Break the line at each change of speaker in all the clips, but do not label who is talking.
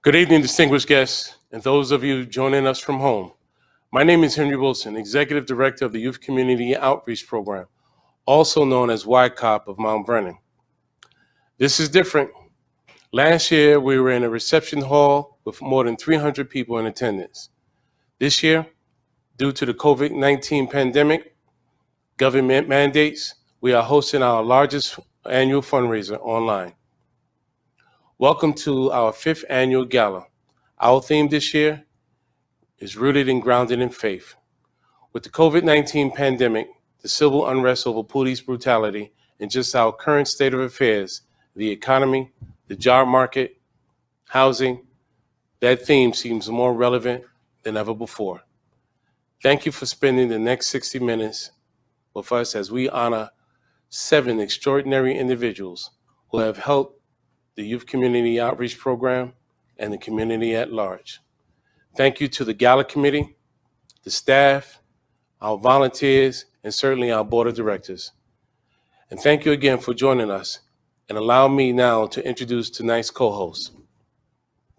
Good evening, distinguished guests, and those of you joining us from home. My name is Henry Wilson, Executive Director of the Youth Community Outreach Program, also known as YCOP of Mount Vernon. This is different. Last year, we were in a reception hall with more than 300 people in attendance. This year, due to the COVID-19 pandemic, government mandates, we are hosting our largest annual fundraiser online. Welcome to our 5th annual Gala. Our theme this year is rooted and grounded in faith. With the COVID-19 pandemic, the civil unrest over police brutality, and just our current state of affairs, the economy, the job market, housing, that theme seems more relevant than ever before. Thank you for spending the next 60 minutes with us as we honor 7 extraordinary individuals who have helped the Youth Community Outreach Program and the community at large. Thank you to the Gala Committee, the staff, our volunteers, and certainly our Board of Directors. And thank you again for joining us. And allow me now to introduce tonight's co-host.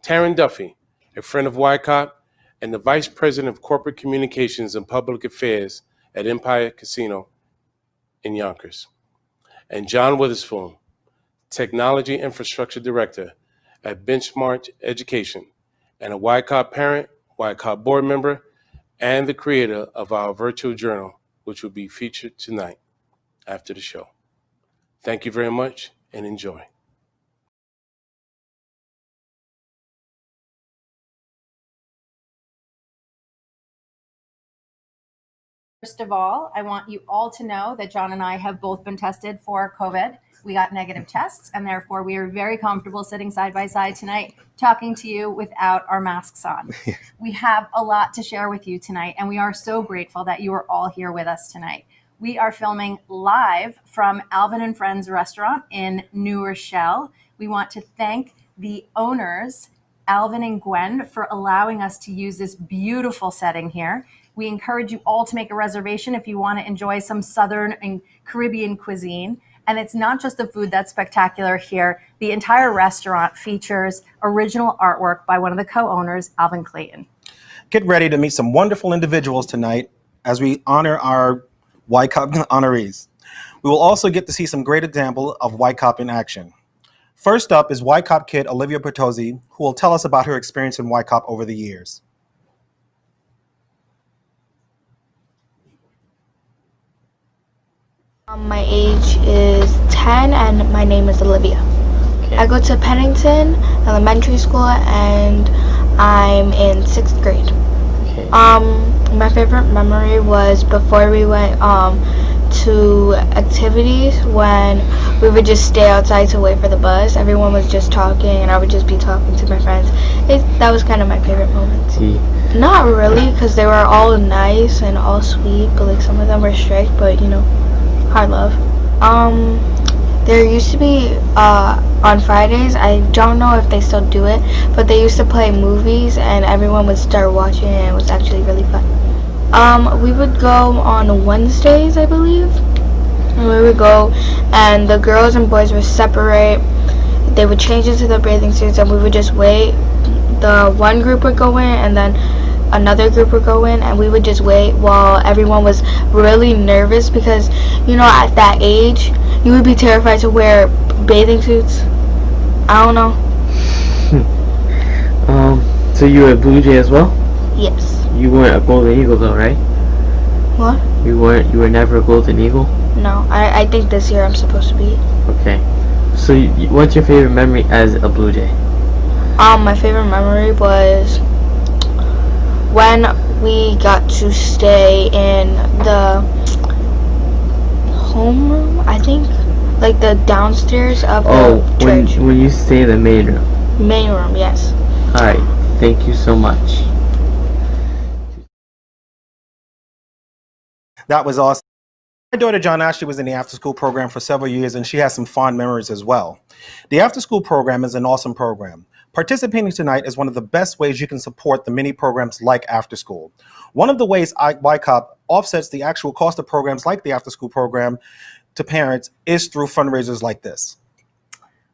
Taryn Duffy, a friend of YCOP and the Vice President of Corporate Communications and Public Affairs at Empire Casino in Yonkers. And John Witherspoon, Technology Infrastructure Director at Benchmark Education and a YCOP parent, YCOP board member, and the creator of our virtual journal, which will be featured tonight after the show. Thank you very much and enjoy.
First of all, I want you all to know that John and I have both been tested for COVID. We got negative tests, and therefore we are very comfortable sitting side by side tonight, talking to you without our masks on. We have a lot to share with you tonight, and we are so grateful that you are all here with us tonight. We are filming live from Alvin and Friends restaurant in New Rochelle. We want to thank the owners, Alvin and Gwen, for allowing us to use this beautiful setting here. We encourage you all to make a reservation if you want to enjoy some Southern and Caribbean cuisine. And it's not just the food that's spectacular here. The entire restaurant features original artwork by one of the co-owners, Alvin Clayton.
Get ready to meet some wonderful individuals tonight as we honor our YCOP honorees. We will also get to see some great example of YCOP in action. First up is YCOP kid Olivia Bertuzzi, who will tell us about her experience in YCOP over the years.
My age is 10 and my name is Olivia. Okay. I go to Pennington Elementary School and I'm in 6th grade. Okay. My favorite memory was before we went to activities when we would just stay outside to wait for the bus. Everyone was just talking and I would just be talking to my friends. That was kind of my favorite moment. Not really, because they were all nice and all sweet, but like some of them were strict, but you know, hard love. There used to be on Fridays, I don't know if they still do it, but they used to play movies and everyone would start watching and it was actually really fun. We would go on Wednesdays, I believe, and we would go and the girls and boys would separate. They would change into their bathing suits and we would just wait. The one group would go in and then another group would go in and we would just wait while everyone was really nervous because, you know, at that age, you would be terrified to wear bathing suits. I don't know.
So you were a Blue Jay as well?
Yes.
You weren't a Golden Eagle though, right?
What?
You were never a Golden Eagle?
No, I think this year I'm supposed to be.
Okay. So what's your favorite memory as a Blue Jay?
My favorite memory was when we got to stay in the homeroom, I think, like the downstairs of the church.
When you stay in the main room.
Main room, yes.
Alright, thank you so much.
That was awesome. My daughter John Ashley was in the after-school program for several years and she has some fond memories as well. The after-school program is an awesome program. Participating tonight is one of the best ways you can support the many programs like After School. One of the ways YCOP offsets the actual cost of programs like the After School program to parents is through fundraisers like this.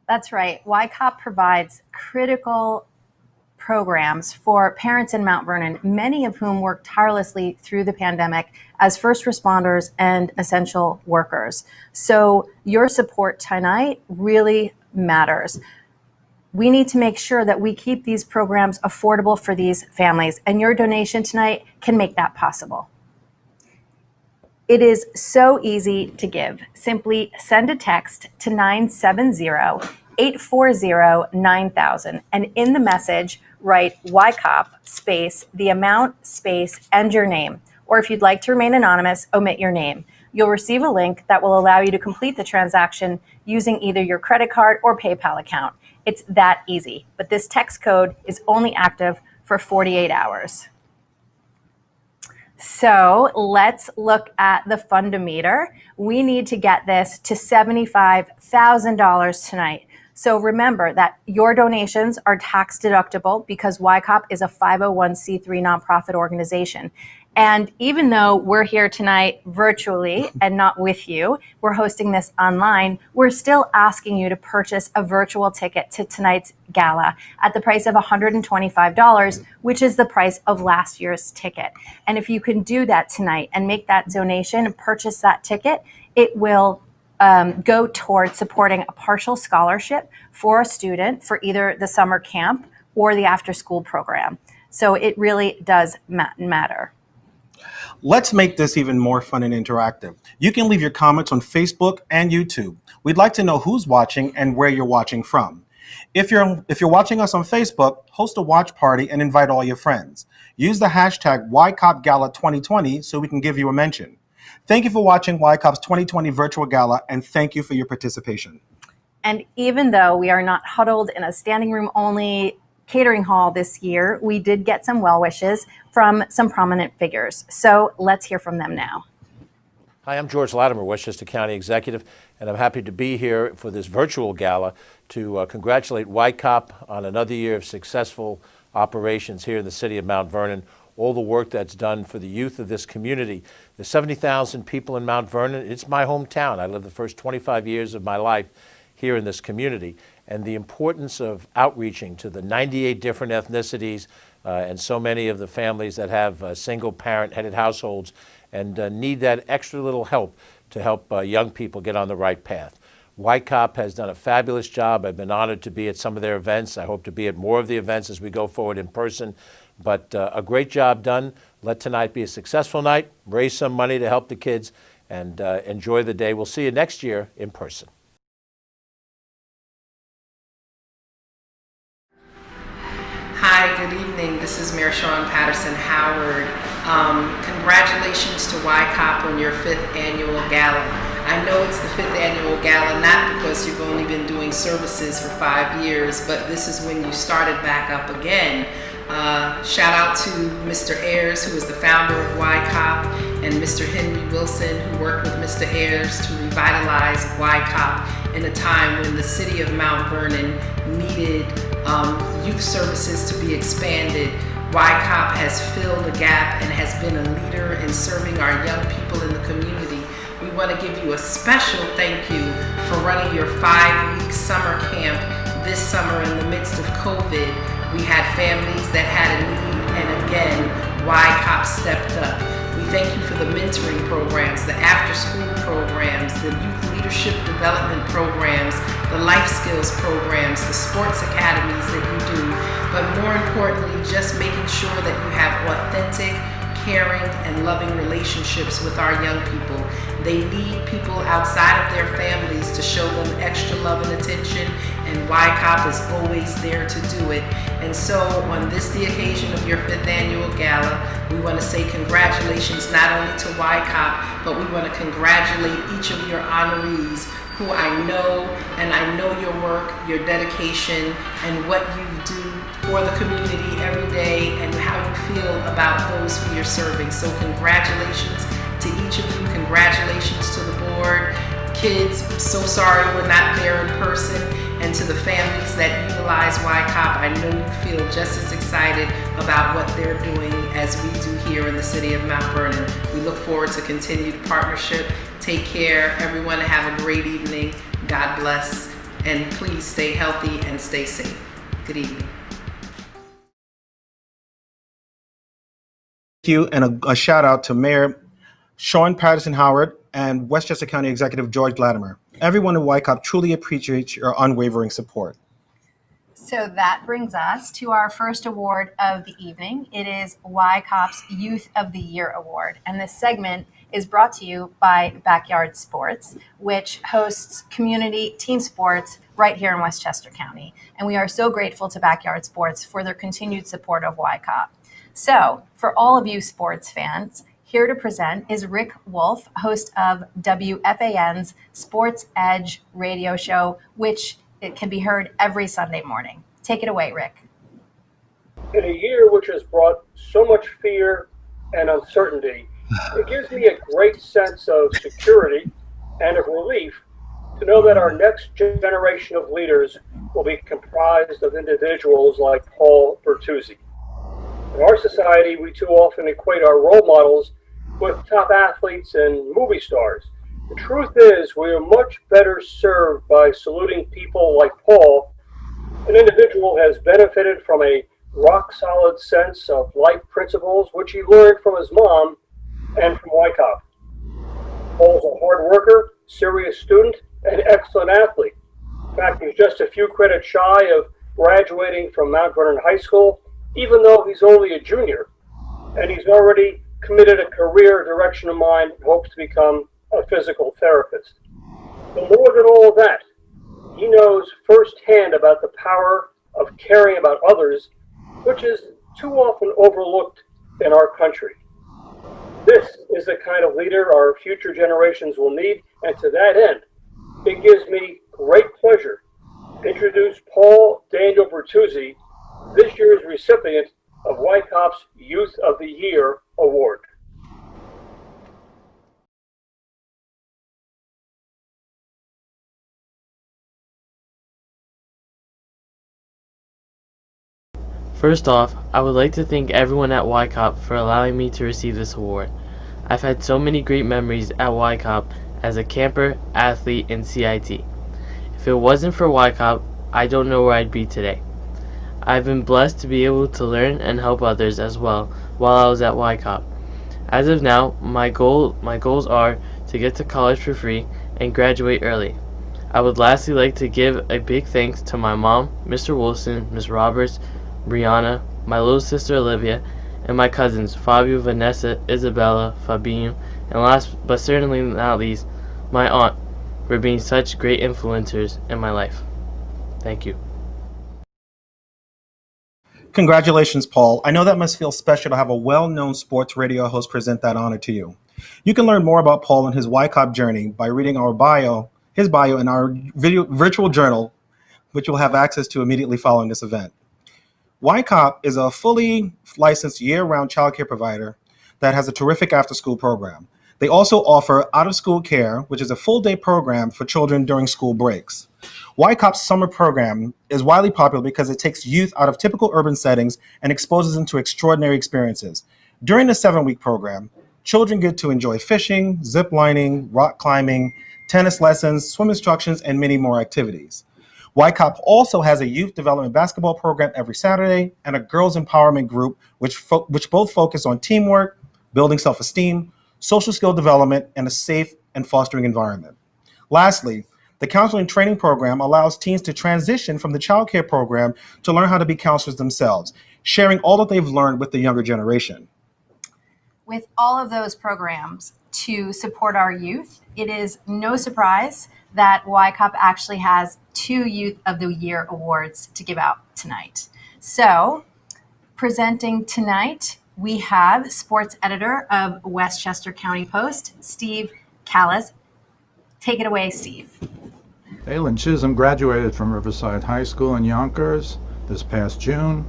That's right. YCOP provides critical programs for parents in Mount Vernon, many of whom worked tirelessly through the pandemic as first responders and essential workers. So your support tonight really matters. We need to make sure that we keep these programs affordable for these families, and your donation tonight can make that possible. It is so easy to give. Simply send a text to 970-840-9000, and in the message, write YCOP space, the amount space, and your name. Or if you'd like to remain anonymous, omit your name. You'll receive a link that will allow you to complete the transaction using either your credit card or PayPal account. It's that easy, but this text code is only active for 48 hours. So let's look at the fundometer. We need to get this to $75,000 tonight. So remember that your donations are tax deductible because YCOP is a 501c3 nonprofit organization. And even though we're here tonight virtually and not with you, we're hosting this online, we're still asking you to purchase a virtual ticket to tonight's gala at the price of $125, which is the price of last year's ticket. And if you can do that tonight and make that donation and purchase that ticket, it will go towards supporting a partial scholarship for a student for either the summer camp or the after-school program. So it really does matter.
Let's make this even more fun and interactive. You can leave your comments on Facebook and YouTube. We'd like to know who's watching and where you're watching from. If you're watching us on Facebook, host a watch party and invite all your friends. Use the hashtag YCOPGala2020 so we can give you a mention. Thank you for watching YCOP's 2020 Virtual Gala, and thank you for your participation.
And even though we are not huddled in a standing room only catering hall this year, we did get some well wishes from some prominent figures. So let's hear from them now.
Hi, I'm George Latimer, Westchester County Executive, and I'm happy to be here for this virtual gala to congratulate YCOP on another year of successful operations here in the city of Mount Vernon, all the work that's done for the youth of this community. There's 70,000 people in Mount Vernon. It's my hometown. I lived the first 25 years of my life here in this community, and the importance of outreaching to the 98 different ethnicities and so many of the families that have single parent-headed households and need that extra little help to help young people get on the right path. YCOP has done a fabulous job. I've been honored to be at some of their events. I hope to be at more of the events as we go forward in person, but a great job done. Let tonight be a successful night, raise some money to help the kids, and enjoy the day. We'll see you next year in person.
Hi, good evening. This is Mayor Sean Patterson Howard. Congratulations to YCOP on your 5th annual gala. I know it's the 5th annual gala not because you've only been doing services for 5 years, but this is when you started back up again. Shout out to Mr. Ayers, who is the founder of YCOP, and Mr. Henry Wilson, who worked with Mr. Ayers to revitalize YCOP in a time when the city of Mount Vernon needed youth services to be expanded. YCOP has filled a gap and has been a leader in serving our young people in the community. We want to give you a special thank you for running your 5-week summer camp this summer in the midst of COVID. We had families that had a need, and again, YCOP stepped up. We thank you for the mentoring programs, the after-school programs, the youth leadership development programs, the life skills programs, the sports academies that you do, but more importantly, just making sure that you have authentic, caring, and loving relationships with our young people. They need people outside of their families to show them extra love and attention, and YCOP is always there to do it. And so on this, the occasion of your 5th annual gala, we want to say congratulations not only to YCOP, but we want to congratulate each of your honorees who I know, and I know your work, your dedication, and what you do for the community every day and how you feel about those who you're serving. So congratulations to each of you. Congratulations to the board. Kids, so sorry we're not there in person. And to the families that utilize YCOP, I know you feel just as excited about what they're doing as we do here in the city of Mount Vernon. We look forward to continued partnership. Take care, everyone. Have a great evening. God bless. And please stay healthy and stay safe. Good evening.
you, and a shout out to Mayor Sean Patterson Howard and Westchester County Executive George Latimer. Everyone in YCOP truly appreciates your unwavering support.
So that brings us to our first award of the evening. It is YCOP's Youth of the Year Award. And this segment is brought to you by Backyard Sports, which hosts community team sports right here in Westchester County. And we are so grateful to Backyard Sports for their continued support of YCOP. So for all of you sports fans, here to present is Rick Wolf, host of WFAN's Sports Edge radio show, which it can be heard every Sunday morning. Take it away, Rick.
In a year which has brought so much fear and uncertainty, it gives me a great sense of security and of relief to know that our next generation of leaders will be comprised of individuals like Paul Bertuzzi. In our society, we too often equate our role models with top athletes and movie stars. The truth is, we are much better served by saluting people like Paul. An individual has benefited from a rock-solid sense of life principles, which he learned from his mom and from YCOP. Paul's a hard worker, serious student, and excellent athlete. In fact, he's just a few credits shy of graduating from Mount Vernon High School, even though he's only a junior. And he's already committed a career direction of mind and hopes to become a physical therapist. But more than all of that, he knows firsthand about the power of caring about others, which is too often overlooked in our country. This is the kind of leader our future generations will need, and to that end, it gives me great pleasure to introduce Paul Daniel Bertuzzi, this year's recipient of YCOP's Youth of the Year Award.
First off, I would like to thank everyone at YCOP for allowing me to receive this award. I've had so many great memories at YCOP as a camper, athlete, and CIT. If it wasn't for YCOP, I don't know where I'd be today. I've been blessed to be able to learn and help others as well while I was at YCOP. As of now, my goals are to get to college for free and graduate early. I would lastly like to give a big thanks to my mom, Mr. Wilson, Ms. Roberts, Brianna, my little sister Olivia, and my cousins Fabio, Vanessa, Isabella, Fabinho, and last but certainly not least, my aunt, for being such great influencers in my life. Thank you.
Congratulations, Paul. I know that must feel special to have a well-known sports radio host present that honor to you. You can learn more about Paul and his YCOP journey by reading his bio in our virtual journal, which you'll have access to immediately following this event. YCOP is a fully licensed year-round childcare provider that has a terrific after-school program. They also offer out-of-school care, which is a full-day program for children during school breaks. YCOP's summer program is widely popular because it takes youth out of typical urban settings and exposes them to extraordinary experiences. During the 7-week program, children get to enjoy fishing, zip lining, rock climbing, tennis lessons, swim instructions, and many more activities. YCOP also has a youth development basketball program every Saturday and a girls empowerment group which both focus on teamwork, building self-esteem, social skill development, and a safe and fostering environment. Lastly, the counseling training program allows teens to transition from the child care program to learn how to be counselors themselves, sharing all that they've learned with the younger generation.
With all of those programs to support our youth, it is no surprise that YCOP actually has 2 Youth of the Year awards to give out tonight. So, presenting tonight, we have sports editor of Westchester County Post, Steve Hallis. Take it away, Steve.
Dalen Chisholm graduated from Riverside High School in Yonkers this past June.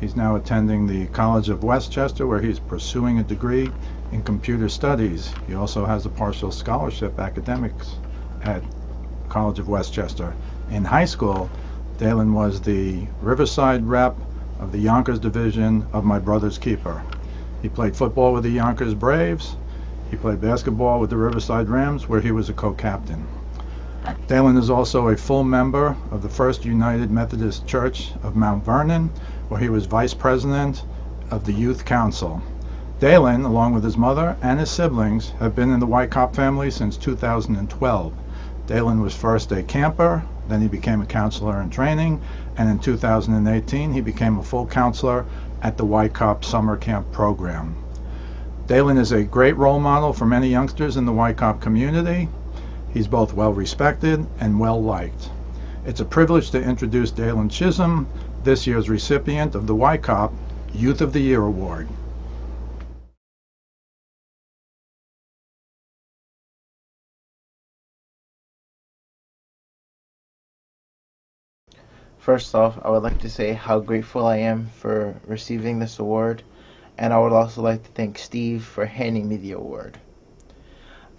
He's now attending the College of Westchester, where he's pursuing a degree in computer studies. He also has a partial scholarship academics at College of Westchester. In high school, Dalen was the Riverside rep of the Yonkers division of My Brother's Keeper. He played football with the Yonkers Braves. He played basketball with the Riverside Rams, where he was a co-captain. Dalen is also a full member of the First United Methodist Church of Mount Vernon, where he was vice president of the Youth Council. Dalen, along with his mother and his siblings, have been in the Wyckopp family since 2012. Dalen was first a camper, then he became a counselor in training, and in 2018 he became a full counselor at the Wyckopp Summer Camp program. Dalen is a great role model for many youngsters in the Wyckopp community. He's both well respected and well liked. It's a privilege to introduce Dalen Chisholm, this year's recipient of the Wyckopp Youth of the Year Award.
First off, I would like to say how grateful I am for receiving this award, and I would also like to thank Steve for handing me the award.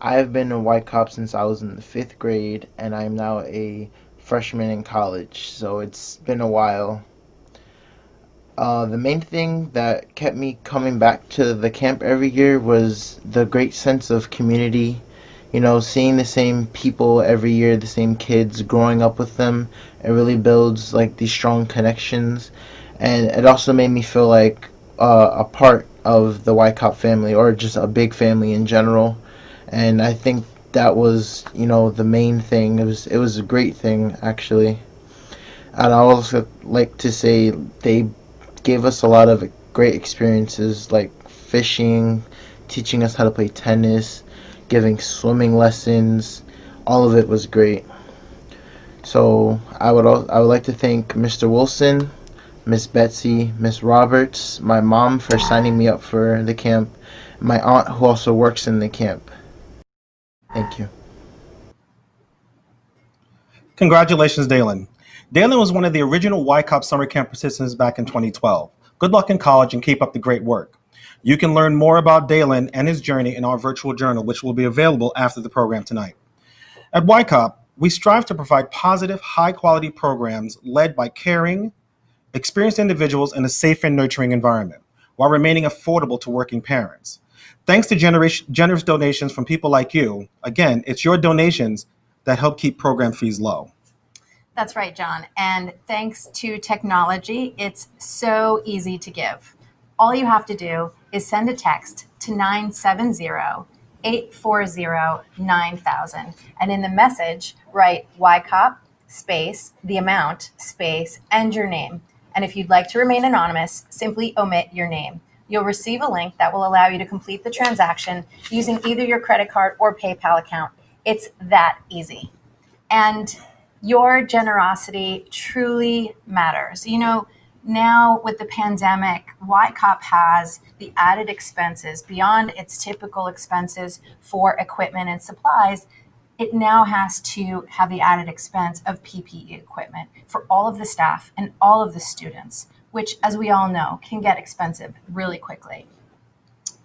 I have been in Wyckopp since I was in the 5th grade, and I am now a freshman in college, so it's been a while. The main thing that kept me coming back to the camp every year was the great sense of community. You know, seeing the same people every year, the same kids, growing up with them, it really builds like these strong connections. And it also made me feel like a part of the Wyckopp family, or just a big family in general. And I think that was, you know, the main thing. It was a great thing, actually. And I also like to say they gave us a lot of great experiences, like fishing, teaching us how to play tennis, giving swimming lessons. All of it was great. So I would like to thank Mr. Wilson, Miss Betsy, Miss Roberts, my mom for signing me up for the camp, my aunt who also works in the camp. Thank you.
Congratulations, Dalen. Dalen was one of the original Wyckopp Summer Camp participants back in 2012. Good luck in college and keep up the great work. You can learn more about Dalen and his journey in our virtual journal, which will be available after the program tonight. At Wyckopp, we strive to provide positive, high-quality programs led by caring, experienced individuals in a safe and nurturing environment, while remaining affordable to working parents. Thanks to generous donations from people like you, again, it's your donations that help keep program fees low.
That's right, John. And thanks to technology, it's so easy to give. All you have to do is send a text to 970-840-9000. And in the message, write Wyckopp space, the amount space, and your name. And if you'd like to remain anonymous, simply omit your name. You'll receive a link that will allow you to complete the transaction using either your credit card or PayPal account. It's that easy. And your generosity truly matters. You know, now with the pandemic, Wyckopp has the added expenses beyond its typical expenses for equipment and supplies. It now has to have the added expense of PPE equipment for all of the staff and all of the students, which, as we all know, can get expensive really quickly.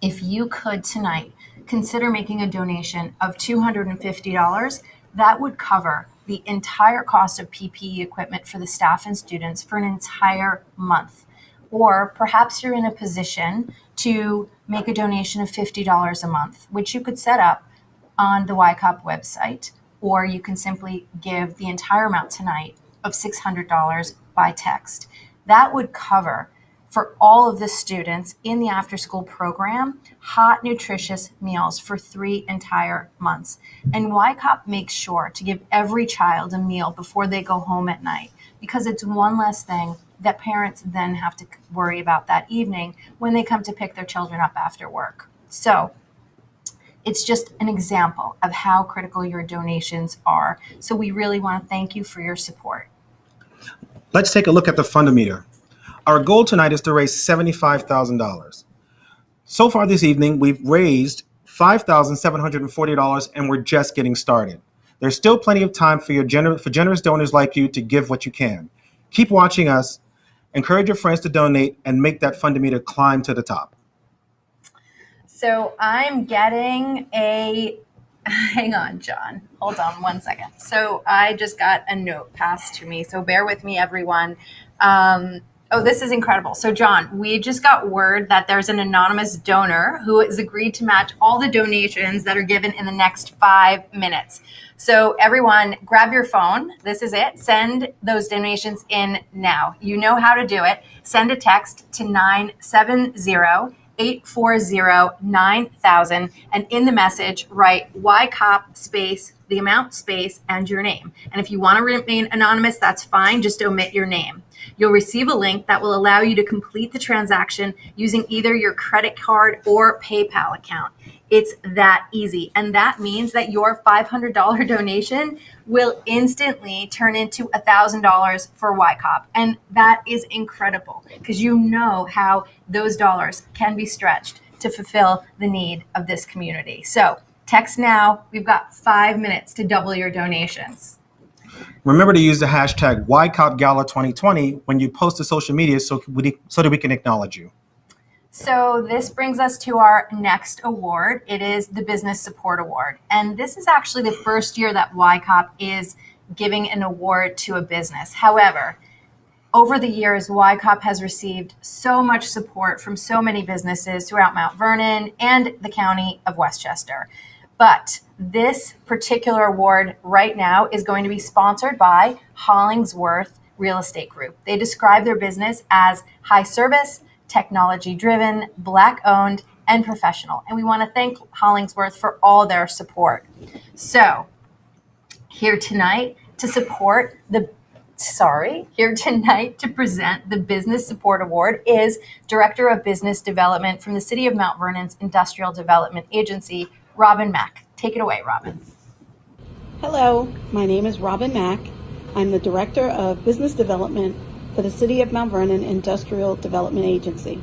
If you could tonight consider making a donation of $250, that would cover the entire cost of PPE equipment for the staff and students for an entire month. Or perhaps you're in a position to make a donation of $50 a month, which you could set up on the Wyckopp website, or you can simply give the entire amount tonight of $600 by text. That would cover, for all of the students in the after-school program, hot, nutritious meals for 3 entire months. And Wyckopp makes sure to give every child a meal before they go home at night, because it's one less thing that parents then have to worry about that evening when they come to pick their children up after work. So it's just an example of how critical your donations are. So we really want to thank you for your support.
Let's take a look at the Fundometer. Our goal tonight is to raise $75,000. So far this evening, we've raised $5,740, and we're just getting started. There's still plenty of time for generous donors like you to give what you can. Keep watching us, encourage your friends to donate, and make that Fundometer climb to the top.
So I'm getting hang on, John. Hold on one second. So I just got a note passed to me. So bear with me, everyone. Oh, this is incredible. So John, we just got word that there's an anonymous donor who has agreed to match all the donations that are given in the next 5 minutes. So everyone, grab your phone. This is it. Send those donations in now. You know how to do it. Send a text to 970 840-9000. And in the message, write YCOP space, the amount space, and your name. And if you want to remain anonymous, that's fine. Just omit your name. You'll receive a link that will allow you to complete the transaction using either your credit card or PayPal account. It's that easy. And that means that your $500 donation will instantly turn into $1,000 for YCOP. And that is incredible because you know how those dollars can be stretched to fulfill the need of this community. So text now. We've got 5 minutes to double your donations.
Remember to use the hashtag YCOPGala2020 when you post to social media so that we can acknowledge you.
So this brings us to our next award. It is the Business Support Award. And this is actually the first year that YCOP is giving an award to a business. However, over the years, YCOP has received so much support from so many businesses throughout Mount Vernon and the county of Westchester. But this particular award right now is going to be sponsored by Hollingsworth Real Estate Group. They describe their business as high service, technology-driven, Black-owned, and professional. And we want to thank Hollingsworth for all their support. So, here tonight to present the Business Support Award is Director of Business Development from the City of Mount Vernon's Industrial Development Agency, Robin Mack. Take it away, Robin.
Hello, my name is Robin Mack. I'm the Director of Business Development for the City of Mount Vernon Industrial Development Agency.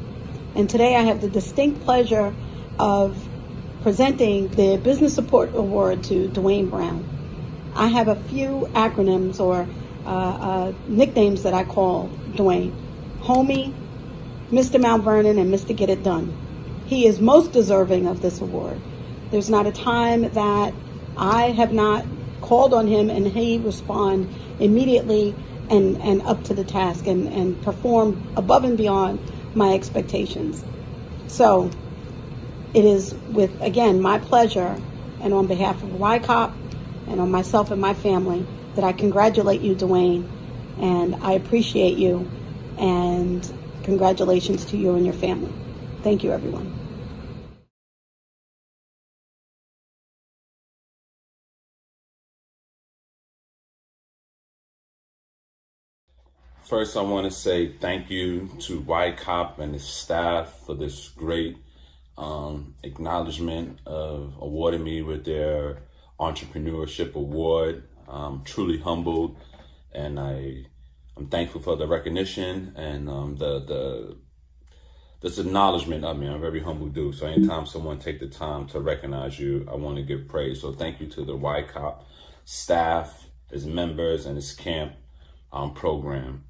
And today I have the distinct pleasure of presenting the Business Support Award to Dwayne Brown. I have a few acronyms or nicknames that I call Dwayne. Homie, Mr. Mount Vernon, and Mr. Get It Done. He is most deserving of this award. There's not a time that I have not called on him and he respond immediately and up to the task and perform above and beyond my expectations. So it is with, again, my pleasure and on behalf of YCOP and on myself and my family that I congratulate you, Dwayne, and I appreciate you, and congratulations to you and your family. Thank you, everyone.
First, I want to say thank you to YCOP and its staff for this great acknowledgement of awarding me with their Entrepreneurship Award. I'm truly humbled, and I'm thankful for the recognition and this acknowledgement of me. I'm very humble dude. So anytime someone take the time to recognize you, I want to give praise. So thank you to the YCOP staff, its members, and its camp program.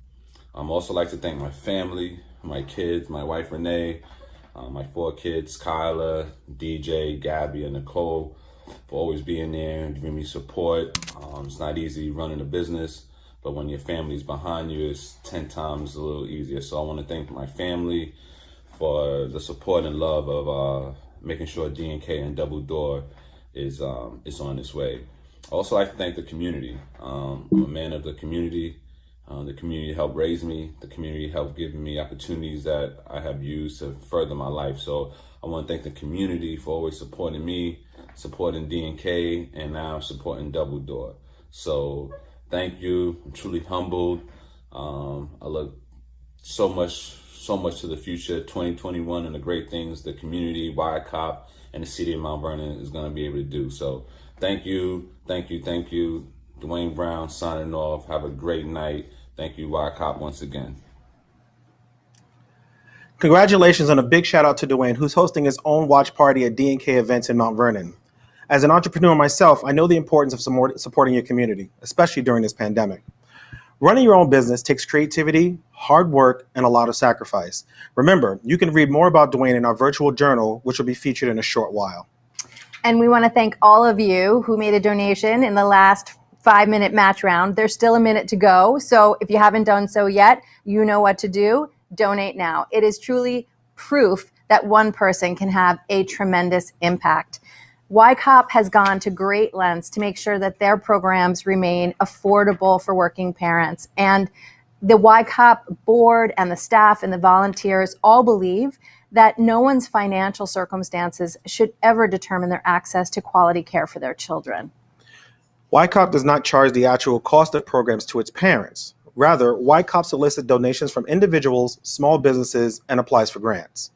Also like to thank my family, my kids, my wife Renee, my 4 kids, Kyla, DJ, Gabby, and Nicole, for always being there and giving me support. It's not easy running a business, but when your family's behind you, it's 10 times a little easier. So I want to thank my family for the support and love of making sure D&K and Double Door is on its way. I also like to thank the community. I'm a man of the community. The community helped raise me. The community helped give me opportunities that I have used to further my life. So I want to thank the community for always supporting me, supporting D&K, and now supporting Double Door. So thank you. I'm truly humbled. I look so much to the future, 2021, and the great things the community, YCOP, and the city of Mount Vernon is going to be able to do. So thank you. Dwayne Brown signing off. Have a great night. Thank you, YCOP, once again.
Congratulations, and a big shout out to Dwayne, who's hosting his own watch party at D&K events in Mount Vernon. As an entrepreneur myself, I know the importance of supporting your community, especially during this pandemic. Running your own business takes creativity, hard work, and a lot of sacrifice. Remember, you can read more about Dwayne in our virtual journal, which will be featured in a short while.
And we want to thank all of you who made a donation in the last 5-minute match round. There's still a minute to go. So if you haven't done so yet, you know what to do. Donate now. It is truly proof that one person can have a tremendous impact. YCOP has gone to great lengths to make sure that their programs remain affordable for working parents. And The YCOP board and the staff and the volunteers all believe that no one's financial circumstances should ever determine their access to quality care for their children.
YCOP does not charge the actual cost of programs to its parents. Rather, YCOP solicits donations from individuals, small businesses, and applies for grants.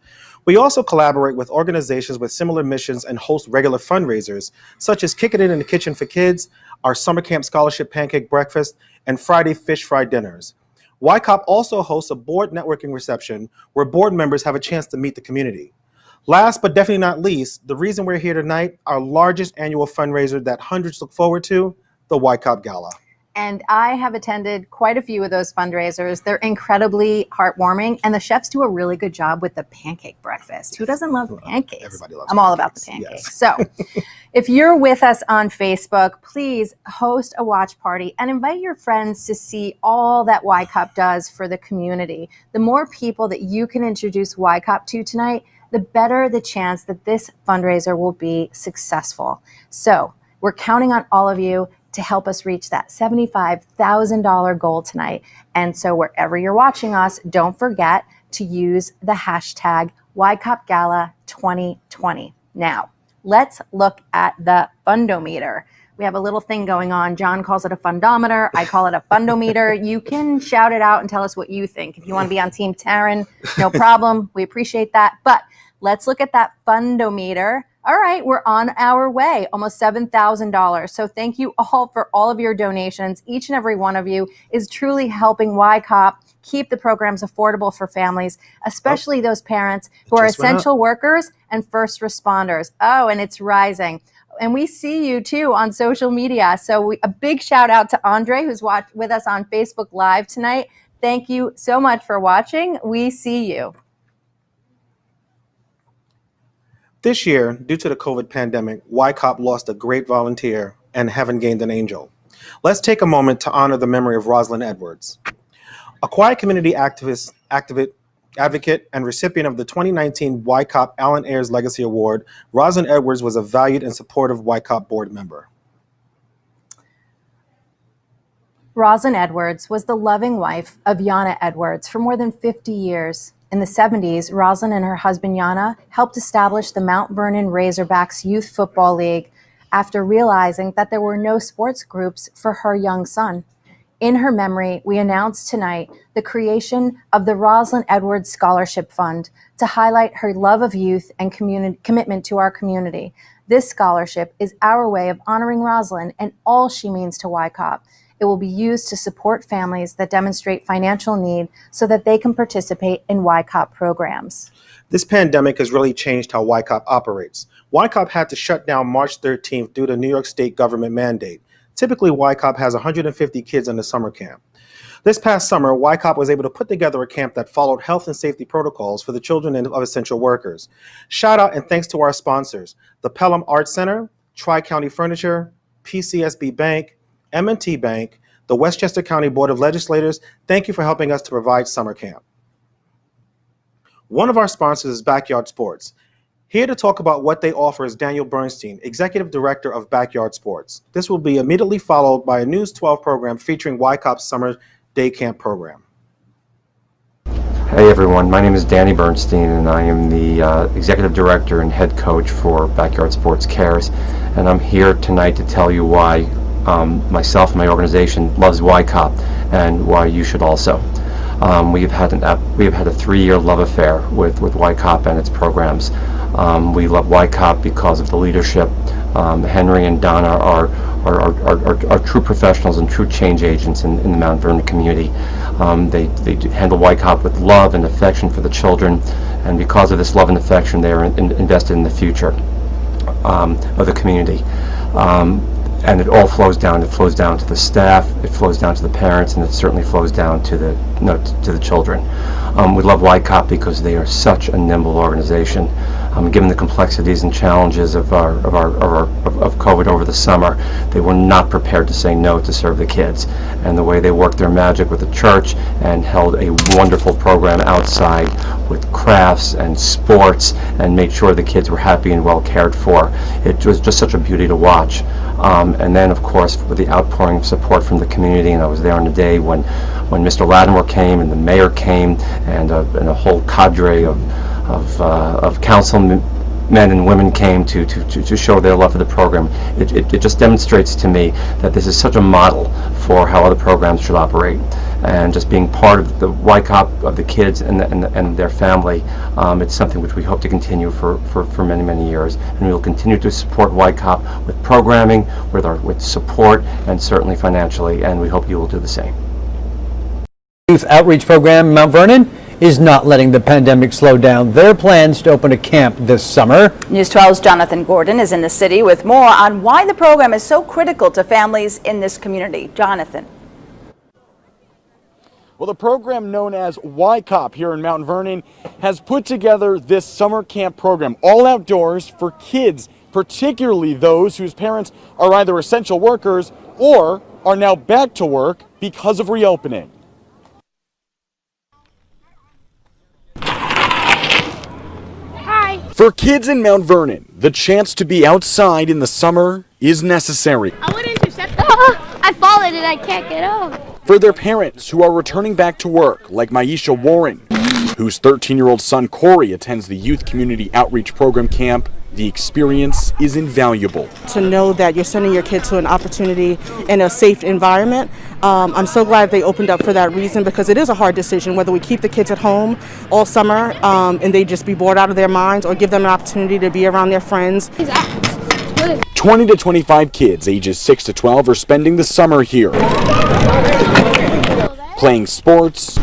We also collaborate with organizations with similar missions and host regular fundraisers, such as Kick It In the Kitchen for Kids, our Summer Camp Scholarship Pancake Breakfast, and Friday Fish Fry Dinners. YCOP also hosts a board networking reception where board members have a chance to meet the community. Last but definitely not least, the reason we're here tonight, our largest annual fundraiser that hundreds look forward to, the YCOP Gala.
And I have attended quite a few of those fundraisers. They're incredibly heartwarming, and the chefs do a really good job with the pancake breakfast. Who doesn't love pancakes?
Everybody loves
I'm all about the pancakes.
Yes.
So if you're with us on Facebook, please host a watch party and invite your friends to see all that YCOP does for the community. The more people that you can introduce YCOP to tonight, the better the chance that this fundraiser will be successful. So we're counting on all of you to help us reach that $75,000 goal tonight. And so wherever you're watching us, don't forget to use the hashtag YCOPGala 2020. Now, let's look at the fundometer. We have a little thing going on. John calls it a fundometer. I call it a fundometer. You can shout it out and tell us what you think. If you want to be on Team Taryn, no problem. We appreciate that. But let's look at that fundometer. All right, we're on our way, almost $7,000. So thank you all for all of your donations. Each and every one of you is truly helping YCOP keep the programs affordable for families, especially those parents who are essential workers and first responders. Oh, and it's rising. And we see you too on social media. So a big shout out to Andre, who's with us on Facebook Live tonight. Thank you so much for watching. We see you.
This year, due to the COVID pandemic, YCOP lost a great volunteer and haven't gained an angel. Let's take a moment to honor the memory of Roslyn Edwards. A quiet community activist, advocate, and recipient of the 2019 YCOP Allen Ayers Legacy Award, Roslyn Edwards was a valued and supportive YCOP board member.
Roslyn Edwards was the loving wife of Yana Edwards for more than 50 years. In the 70s, Roslyn and her husband Yana helped establish the Mount Vernon Razorbacks Youth Football League after realizing that there were no sports groups for her young son. In her memory, we announced tonight the creation of the Roslyn Edwards Scholarship Fund to highlight her love of youth and commitment to our community. This scholarship is our way of honoring Roslyn and all she means to YCOP. It will be used to support families that demonstrate financial need so that they can participate in YCOP programs.
This pandemic has really changed how YCOP operates. YCOP had to shut down March 13th due to New York State government mandate. Typically, YCOP has 150 kids in the summer camp. This past summer, YCOP was able to put together a camp that followed health and safety protocols for the children of essential workers. Shout out and thanks to our sponsors, the Pelham Arts Center, Tri-County Furniture, PCSB Bank, M&T Bank, the Westchester County Board of Legislators. Thank you for helping us to provide summer camp. One of our sponsors is Backyard Sports. Here to talk about what they offer is Daniel Bernstein, Executive Director of Backyard Sports. This will be immediately followed by a News 12 program featuring YCOP's Summer Day Camp program.
Hey everyone, my name is Danny Bernstein and I am the Executive Director and Head Coach for Backyard Sports Cares, and I'm here tonight to tell you why myself and my organization loves YCOP and why you should also. We have had a 3-year love affair with YCOP and its programs. We love YCOP because of the leadership. Henry and Donna are true professionals and true change agents in the Mount Vernon community. They handle YCOP with love and affection for the children, and because of this love and affection, they are invested in the future of the community. And it all flows down. It flows down to the staff, it flows down to the parents, and it certainly flows down to the children. We love YCOP because they are such a nimble organization. Given the complexities and challenges of COVID over the summer, they were not prepared to say no to serve the kids. And the way they worked their magic with the church and held a wonderful program outside with crafts and sports and made sure the kids were happy and well cared for. It was just such a beauty to watch. And then, of course, with the outpouring of support from the community, and I was there on the day when when Mr. Latimer came and the mayor came and a whole cadre of councilmen and women came to show their love for the program. It just demonstrates to me that this is such a model for how other programs should operate. And just being part of the YCOP, of the kids and their family, it's something which we hope to continue for many, many years. And we will continue to support YCOP with programming, with support, and certainly financially, and we hope you will do the same.
Youth outreach program in Mount Vernon is not letting the pandemic slow down their plans to open a camp this summer.
News 12's Jonathan Gordon is in the city with more on why the program is so critical to families in this community. Jonathan.
Well, the program known as YCOP here in Mount Vernon has put together this summer camp program, all outdoors for kids, particularly those whose parents are either essential workers or are now back to work because of reopening. For kids in Mount Vernon, the chance to be outside in the summer is necessary.
I would intercept. I followed it. I can't get up.
For their parents who are returning back to work, like Maisha Warren, whose 13-year-old son Corey attends the Youth Community Outreach Program camp, the experience is invaluable.
To know that you're sending your kid to an opportunity in a safe environment, I'm so glad they opened up for that reason, because it is a hard decision whether we keep the kids at home all summer and they just be bored out of their minds, or give them an opportunity to be around their friends.
20 to 25 kids ages 6 to 12 are spending the summer here, playing sports,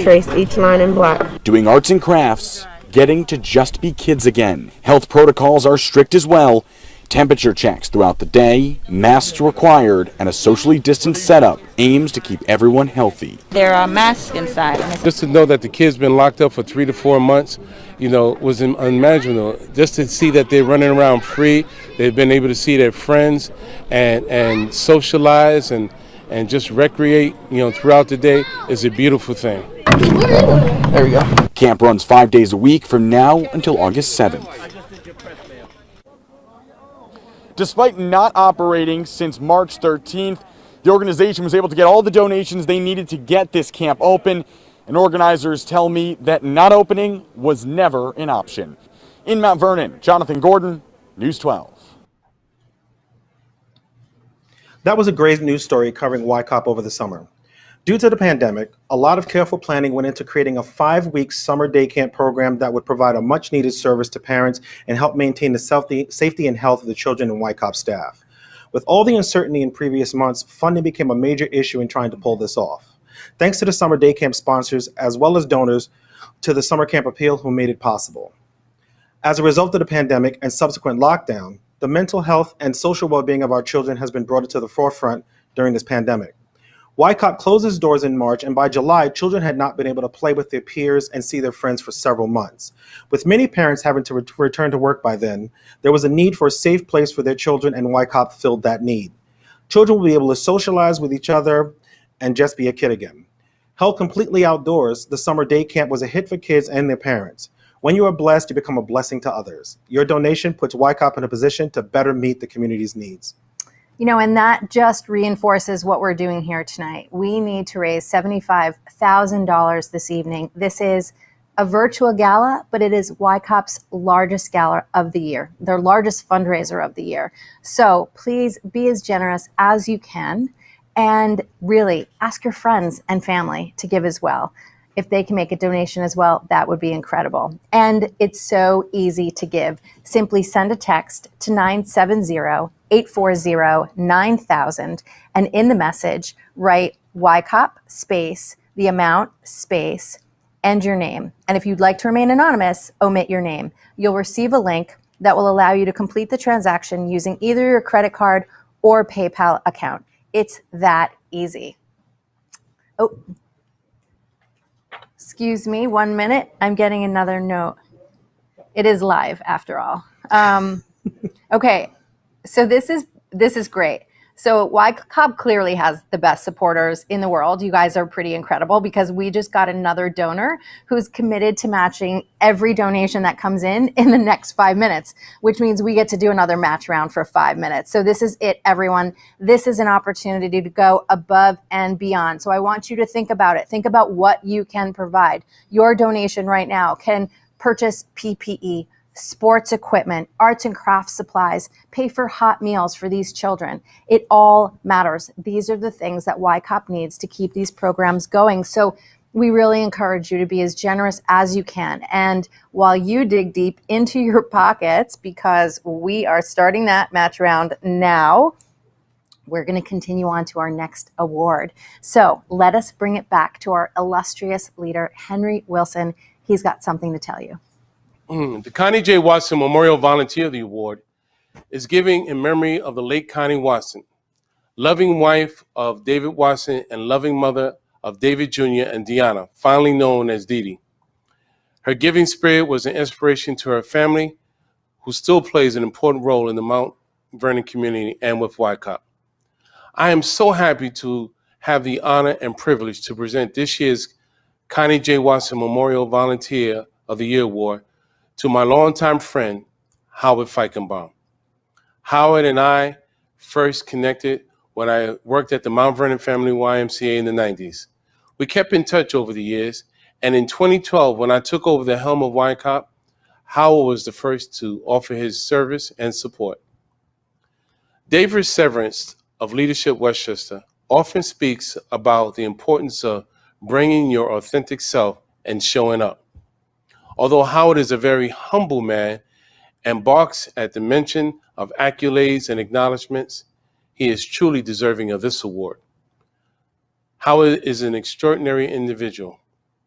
trace each line in black,
doing arts and crafts, getting to just be kids again. Health protocols are strict as well. Temperature checks throughout the day, masks required, and a socially distanced setup aims to keep everyone healthy.
There are masks inside.
Just to know that the kids been locked up for 3 to 4 months, was unimaginable. Just to see that they're running around free, they've been able to see their friends and socialize and just recreate, throughout the day is a beautiful thing.
There we go. Camp runs 5 days a week from now until August 7th. Despite not operating since March 13th, the organization was able to get all the donations they needed to get this camp open, and organizers tell me that not opening was never an option. In Mount Vernon, Jonathan Gordon, News 12.
That was a great news story covering YCOP over the summer. Due to the pandemic, a lot of careful planning went into creating a 5-week summer day camp program that would provide a much-needed service to parents and help maintain the safety and health of the children and YCOP staff. With all the uncertainty in previous months, funding became a major issue in trying to pull this off. Thanks to the summer day camp sponsors, as well as donors to the Summer Camp Appeal who made it possible. As a result of the pandemic and subsequent lockdown, the mental health and social well-being of our children has been brought to the forefront during this pandemic. YCOP closed its doors in March, and by July, children had not been able to play with their peers and see their friends for several months. With many parents having to return to work by then, there was a need for a safe place for their children, and YCOP filled that need. Children will be able to socialize with each other and just be a kid again. Held completely outdoors, the summer day camp was a hit for kids and their parents. When you are blessed, you become a blessing to others. Your donation puts YCOP in a position to better meet the community's needs.
And that just reinforces what we're doing here tonight. We need to raise $75,000 this evening. This is a virtual gala, but it is YCOP's largest gala of the year, their largest fundraiser of the year. So please be as generous as you can, and really ask your friends and family to give as well. If they can make a donation as well, that would be incredible. And it's so easy to give. Simply send a text to 970-840-9000, and in the message, write YCOP space, the amount space, and your name. And if you'd like to remain anonymous, omit your name. You'll receive a link that will allow you to complete the transaction using either your credit card or PayPal account. It's that easy. Oh. Excuse me, 1 minute. I'm getting another note. It is live after all. Okay, so this is great. So YCOP clearly has the best supporters in the world. You guys are pretty incredible because we just got another donor who's committed to matching every donation that comes in the next 5 minutes, which means we get to do another match round for 5 minutes. So this is it, everyone. This is an opportunity to go above and beyond. So I want you to think about it. Think about what you can provide. Your donation right now can purchase PPE, sports equipment, arts and crafts supplies, pay for hot meals for these children. It all matters. These are the things that YCOP needs to keep these programs going. So we really encourage you to be as generous as you can. And while you dig deep into your pockets, because we are starting that match round now, we're going to continue on to our next award. So let us bring it back to our illustrious leader, Henry Wilson. He's got something to tell you.
The Connie J. Watson Memorial Volunteer of the Award is giving in memory of the late Connie Watson, loving wife of David Watson and loving mother of David Jr. and Deanna, fondly known as Dee Dee. Her giving spirit was an inspiration to her family, who still plays an important role in the Mount Vernon community and with YCOP. I am so happy to have the honor and privilege to present this year's Connie J. Watson Memorial Volunteer of the Year Award to my longtime friend, Howard Feichenbaum. Howard and I first connected when I worked at the Mount Vernon Family YMCA in the 90s. We kept in touch over the years, and in 2012, when I took over the helm of YCOP, Howard was the first to offer his service and support. David Severance of Leadership Westchester often speaks about the importance of bringing your authentic self and showing up. Although Howard is a very humble man and balks at the mention of accolades and acknowledgments, he is truly deserving of this award. Howard is an extraordinary individual,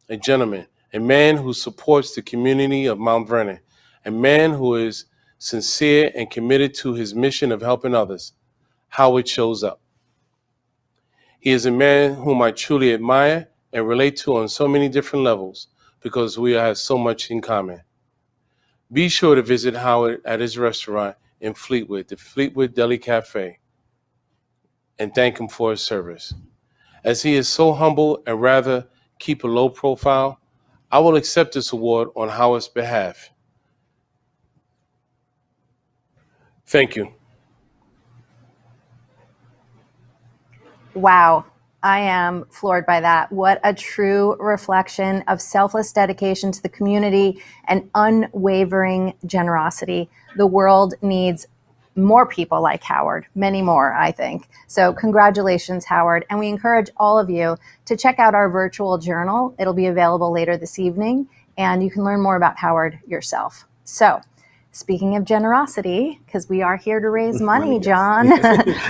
a gentleman, a man who supports the community of Mount Vernon, a man who is sincere and committed to his mission of helping others. Howard shows up. He is a man whom I truly admire and relate to on so many different levels because we have so much in common. Be sure to visit Howard at his restaurant in Fleetwood, the Fleetwood Deli Cafe, and thank him for his service. As he is so humble and rather keep a low profile, I will accept this award on Howard's behalf. Thank you.
Wow. I am floored by that. What a true reflection of selfless dedication to the community and unwavering generosity. The world needs more people like Howard, many more, I think. So congratulations, Howard. And we encourage all of you to check out our virtual journal. It'll be available later this evening, and you can learn more about Howard yourself. So speaking of generosity, because we are here to raise money, John,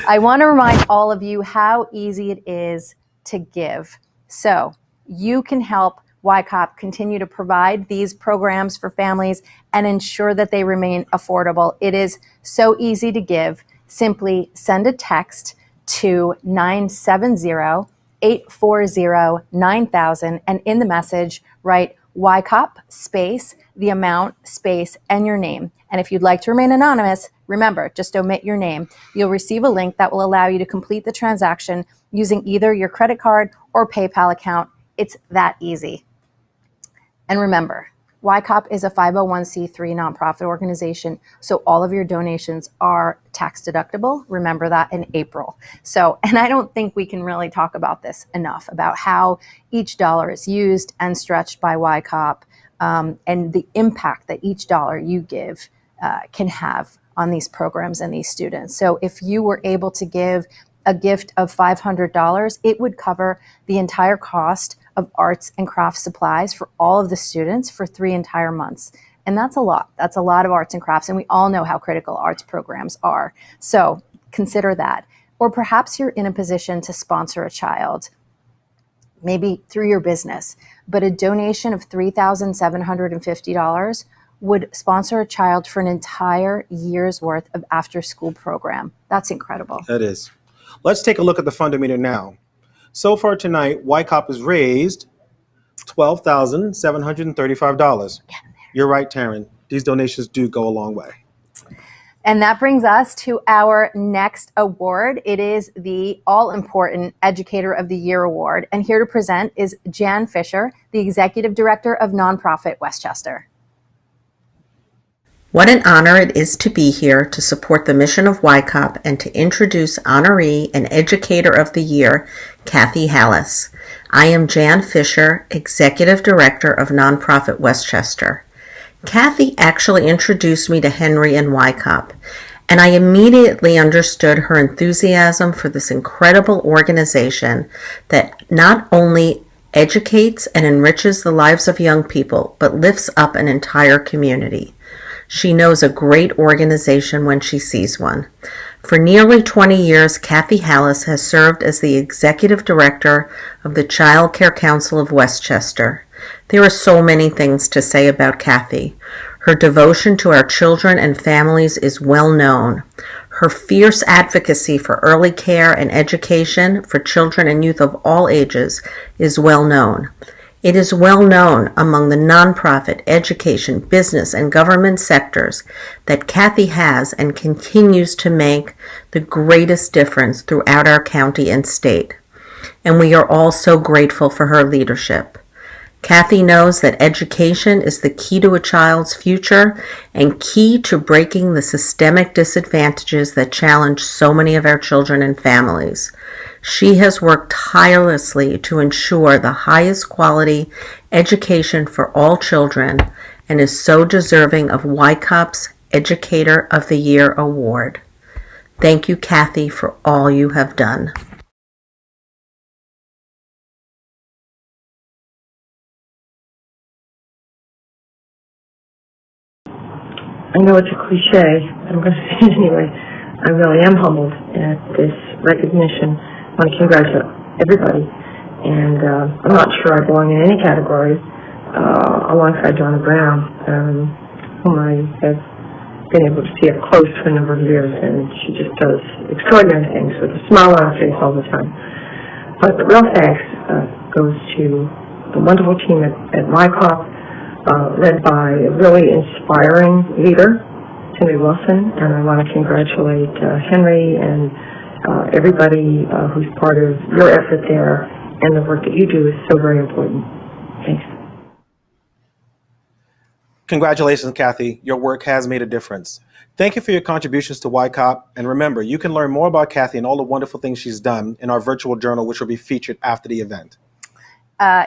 I want to remind all of you how easy it is to give. So you can help YCOP continue to provide these programs for families and ensure that they remain affordable. It is so easy to give. Simply send a text to 970-840-9000 and in the message write YCOP space, the amount, space, and your name. And if you'd like to remain anonymous, remember, just omit your name. You'll receive a link that will allow you to complete the transaction using either your credit card or PayPal account. It's that easy. And remember, YCOP is a 501c3 nonprofit organization, so all of your donations are tax deductible. Remember that in April. So, and I don't think we can really talk about this enough, about how each dollar is used and stretched by YCOP, and the impact that each dollar you give can have on these programs and these students. So if you were able to give a gift of $500, it would cover the entire cost of arts and crafts supplies for all of the students for 3 entire months. And that's a lot. That's a lot of arts and crafts. And we all know how critical arts programs are. So consider that. Or perhaps you're in a position to sponsor a child, maybe through your business, but a donation of $3,750 would sponsor a child for an entire year's worth of after-school program. That's incredible.
That is. Let's take a look at the Fundometer now. So far tonight, YCOP has raised $12,735. You're right, Taryn. These donations do go a long way.
And that brings us to our next award. It is the all-important Educator of the Year Award. And here to present is Jan Fisher, the Executive Director of Nonprofit Westchester.
What an honor it is to be here to support the mission of YCOP and to introduce honoree and Educator of the Year, Kathy Hallis. I am Jan Fisher, Executive Director of Nonprofit Westchester. Kathy actually introduced me to Henry and YCOP, and I immediately understood her enthusiasm for this incredible organization that not only educates and enriches the lives of young people, but lifts up an entire community. She knows a great organization when she sees one. For nearly 20 years, Kathy Hallis has served as the Executive Director of the Child Care Council of Westchester. There are so many things to say about Kathy. Her devotion to our children and families is well known. Her fierce advocacy for early care and education for children and youth of all ages is well known. It is well known among the nonprofit, education, business, and government sectors that Kathy has and continues to make the greatest difference throughout our county and state. And we are all so grateful for her leadership. Kathy knows that education is the key to a child's future and key to breaking the systemic disadvantages that challenge so many of our children and families. She has worked tirelessly to ensure the highest quality education for all children and is so deserving of YCOP's Educator of the Year Award. Thank you, Kathy, for all you have done.
I know it's a cliche, but I'm going to say it anyway. I really am humbled at this recognition. I want to congratulate everybody, and I'm not sure I belong in any category alongside Donna Brown, whom I have been able to see up close for a number of years, and she just does extraordinary things with a smile on her face all the time. But the real thanks goes to the wonderful team at YCOP, led by a really inspiring leader, Henry Wilson, and I want to congratulate Henry and everybody who's part of your effort there, and the work that you do is so very important. Thanks.
Congratulations, Kathy. Your work has made a difference. Thank you for your contributions to YCOP, and remember, you can learn more about Kathy and all the wonderful things she's done in our virtual journal, which will be featured after the event.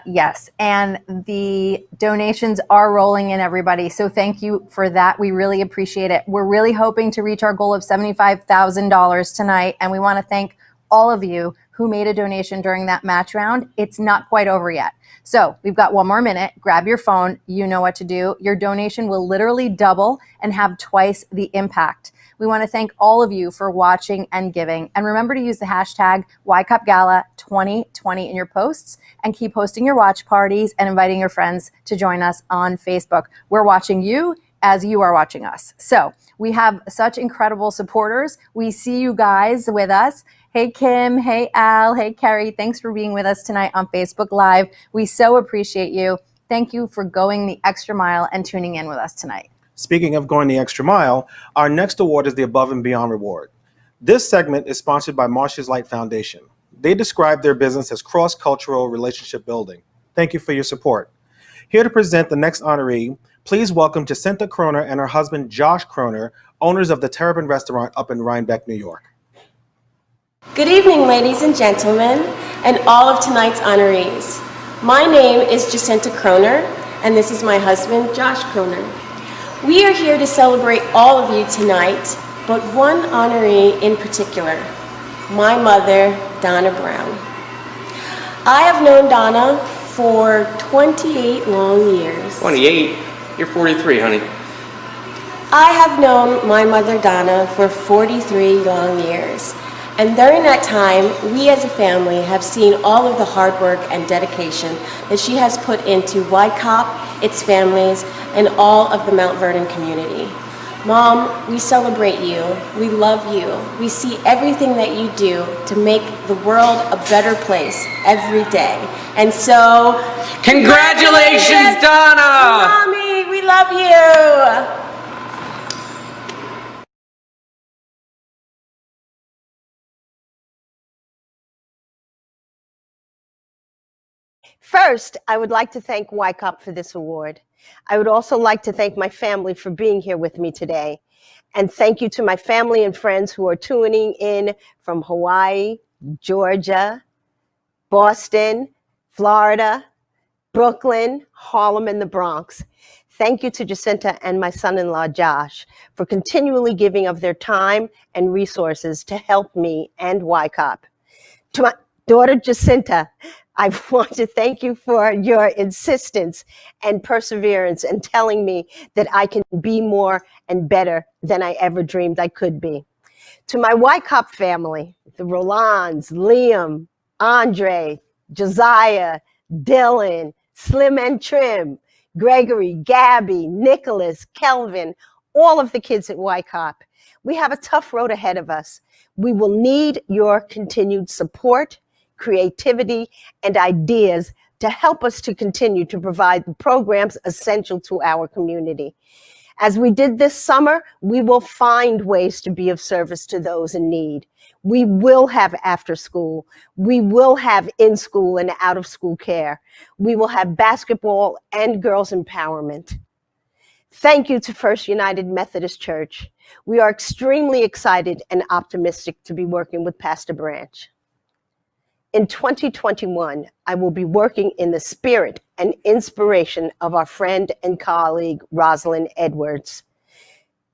Yes, and the donations are rolling in, everybody. So thank you for that. We really appreciate it. We're really hoping to reach our goal of $75,000 tonight, and we want to thank all of you who made a donation during that match round. It's not quite over yet. So we've got one more minute. Grab your phone. You know what to do. Your donation will literally double and have twice the impact. We want to thank all of you for watching and giving. And remember to use the hashtag YCOPGala 2020 in your posts, and keep hosting your watch parties and inviting your friends to join us on Facebook. We're watching you as you are watching us. So we have such incredible supporters. We see you guys with us. Hey, Kim. Hey, Al. Hey, Carrie. Thanks for being with us tonight on Facebook Live. We so appreciate you. Thank you for going the extra mile and tuning in with us tonight.
Speaking of going the extra mile, our next award is the Above and Beyond Reward. This segment is sponsored by Marcia's Light Foundation. They describe their business as cross-cultural relationship building. Thank you for your support. Here to present the next honoree, please welcome Jacinta Croner and her husband Josh Croner, owners of the Terrapin Restaurant up in Rhinebeck, New York.
Good evening, ladies and gentlemen, and all of tonight's honorees. My name is Jacinta Croner, and this is my husband, Josh Croner. We are here to celebrate all of you tonight, but one honoree in particular, my mother, Donna Brown. I have known Donna for 28 long years.
28? You're 43, honey.
I have known my mother, Donna, for 43 long years. And during that time, we as a family have seen all of the hard work and dedication that she has put into YCOP, its families, and all of the Mount Vernon community. Mom, we celebrate you. We love you. We see everything that you do to make the world a better place every day. And so,
congratulations, Donna!
Mommy, we love you!
First, I would like to thank YCOP for this award. I would also like to thank my family for being here with me today. And thank you to my family and friends who are tuning in from Hawaii, Georgia, Boston, Florida, Brooklyn, Harlem, and the Bronx. Thank you to Jacinta and my son-in-law, Josh, for continually giving of their time and resources to help me and YCOP. To my daughter, Jacinta, I want to thank you for your insistence and perseverance and telling me that I can be more and better than I ever dreamed I could be. To my YCOP family, the Rolands, Liam, Andre, Josiah, Dylan, Slim and Trim, Gregory, Gabby, Nicholas, Kelvin, all of the kids at YCOP. We have a tough road ahead of us. We will need your continued support, creativity, and ideas to help us to continue to provide the programs essential to our community. As we did this summer, we will find ways to be of service to those in need. We will have after school. We will have in-school and out-of-school care. We will have basketball and girls empowerment. Thank you to First United Methodist Church. We are extremely excited and optimistic to be working with Pastor Branch. In 2021, I will be working in the spirit and inspiration of our friend and colleague, Roslyn Edwards.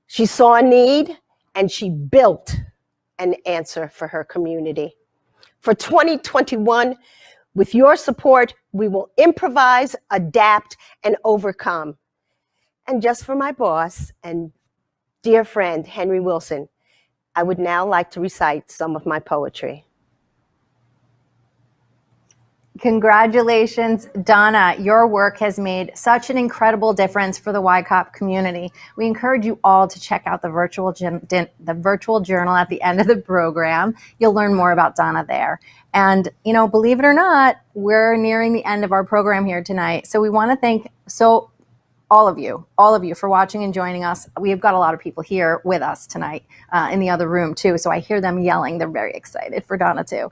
She saw a need and she built an answer for her community. For 2021, with your support, we will improvise, adapt, and overcome. And just for my boss and dear friend, Henry Wilson, I would now like to recite some of my poetry.
Congratulations, Donna. Your work has made such an incredible difference for the YCOP community. We encourage you all to check out the virtual journal at the end of the program. You'll learn more about Donna there. And, believe it or not, we're nearing the end of our program here tonight. So we want to thank all of you for watching and joining us. We've got a lot of people here with us tonight in the other room too. So I hear them yelling. They're very excited for Donna too.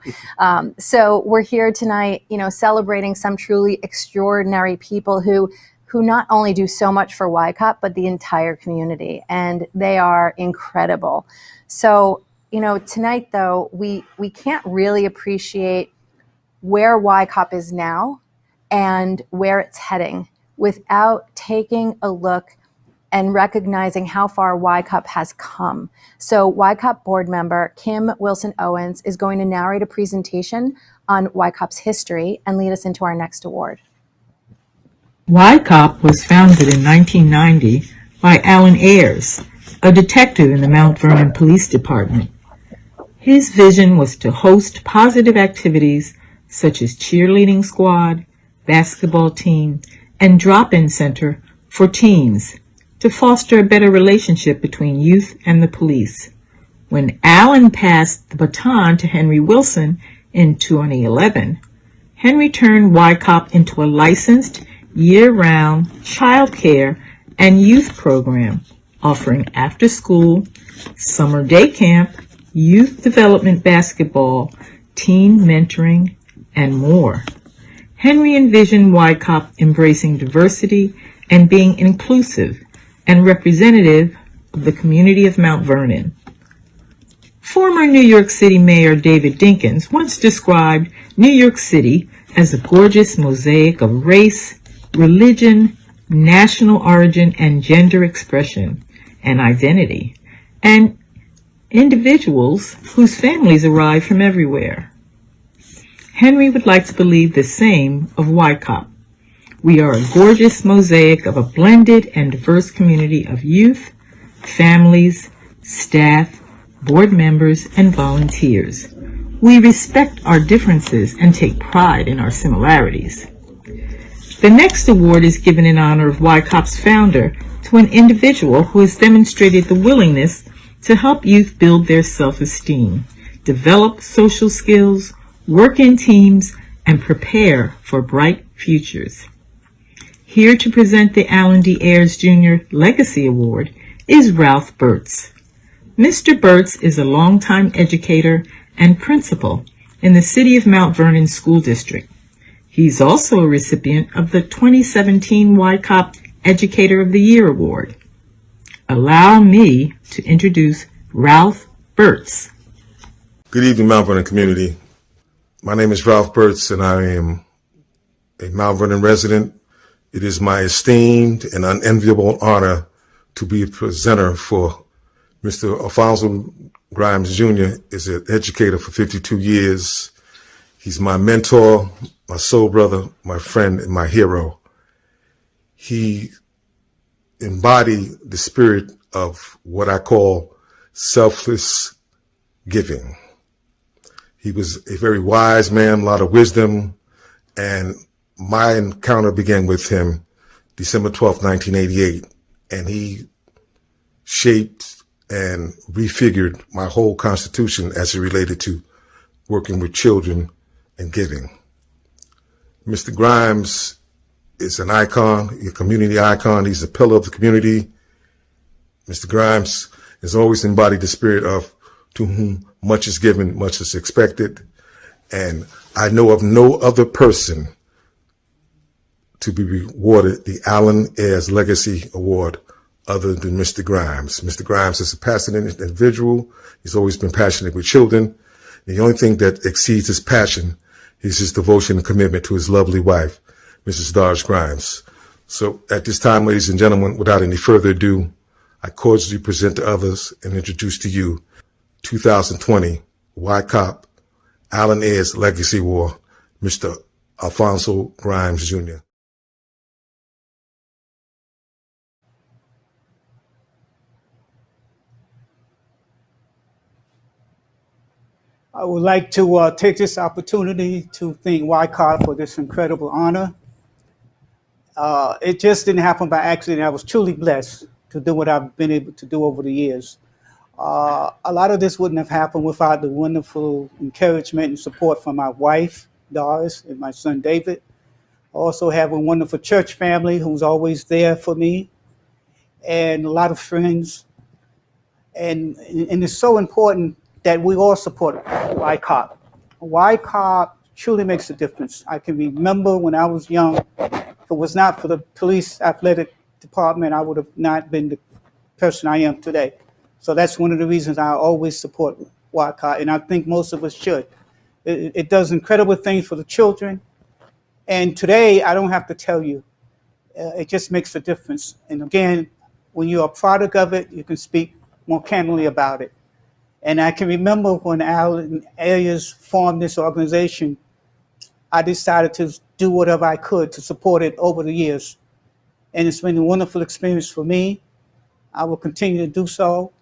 So we're here tonight, celebrating some truly extraordinary people who not only do so much for YCOP, but the entire community. And they are incredible. So, tonight though, we can't really appreciate where YCOP is now and where it's heading without taking a look and recognizing how far YCOP has come. So YCOP board member Kim Wilson Owens is going to narrate a presentation on YCOP's history and lead us into our next award.
YCOP was founded in 1990 by Alan Ayers, a detective in the Mount Vernon Police Department. His vision was to host positive activities such as cheerleading squad, basketball team, and drop-in center for teens to foster a better relationship between youth and the police. When Alan passed the baton to Henry Wilson in 2011, Henry turned YCOP into a licensed year-round child care and youth program offering after-school, summer day camp, youth development basketball, teen mentoring, and more. Henry envisioned YCOP embracing diversity and being inclusive and representative of the community of Mount Vernon. Former New York City Mayor David Dinkins once described New York City as a gorgeous mosaic of race, religion, national origin, and gender expression and identity, and individuals whose families arrive from everywhere. Henry would like to believe the same of YCOP. We are a gorgeous mosaic of a blended and diverse community of youth, families, staff, board members, and volunteers. We respect our differences and take pride in our similarities. The next award is given in honor of YCOP's founder to an individual who has demonstrated the willingness to help youth build their self-esteem, develop social skills, work in teams, and prepare for bright futures. Here to present the Alan D. Ayers Jr. Legacy Award is Ralph Burtz. Mr. Burtz is a longtime educator and principal in the City of Mount Vernon School District. He's also a recipient of the 2017 YCOP Educator of the Year Award. Allow me to introduce Ralph Burtz.
Good evening, Mount Vernon community. My name is Ralph Burtz, and I am a Mount Vernon resident. It is my esteemed and unenviable honor to be a presenter for Mr. Alfonso Grimes Jr. is an educator for 52 years. He's my mentor, my soul brother, my friend, and my hero. He embodied the spirit of what I call selfless giving. He was a very wise man, a lot of wisdom, and my encounter began with him December 12th, 1988, and he shaped and refigured my whole constitution as it related to working with children and giving. Mr. Grimes is an icon, a community icon. He's a pillar of the community. Mr. Grimes has always embodied the spirit of to whom much is given, much is expected. And I know of no other person to be rewarded the Allen Ayers Legacy Award other than Mr. Grimes. Mr. Grimes is a passionate individual. He's always been passionate with children. The only thing that exceeds his passion is his devotion and commitment to his lovely wife, Mrs. Darge Grimes. So at this time, ladies and gentlemen, without any further ado, I cordially present to others and introduce to you 2020 YCOP Allen Ayers Legacy Award, Mr. Alfonso Grimes Jr.
I would like to take this opportunity to thank YCOP for this incredible honor. It just didn't happen by accident. I was truly blessed to do what I've been able to do over the years. A lot of this wouldn't have happened without the wonderful encouragement and support from my wife, Doris, and my son, David. I also have a wonderful church family who's always there for me, and a lot of friends. And it's so important that we all support YCOP. YCOP truly makes a difference. I can remember when I was young, if it was not for the police athletic department, I would have not been the person I am today. So that's one of the reasons I always support YCOP, and I think most of us should. It does incredible things for the children. And today, I don't have to tell you, it just makes a difference. And again, when you're a product of it, you can speak more candidly about it. And I can remember when Allen Ayers formed this organization, I decided to do whatever I could to support it over the years. And it's been a wonderful experience for me. I will continue to do so.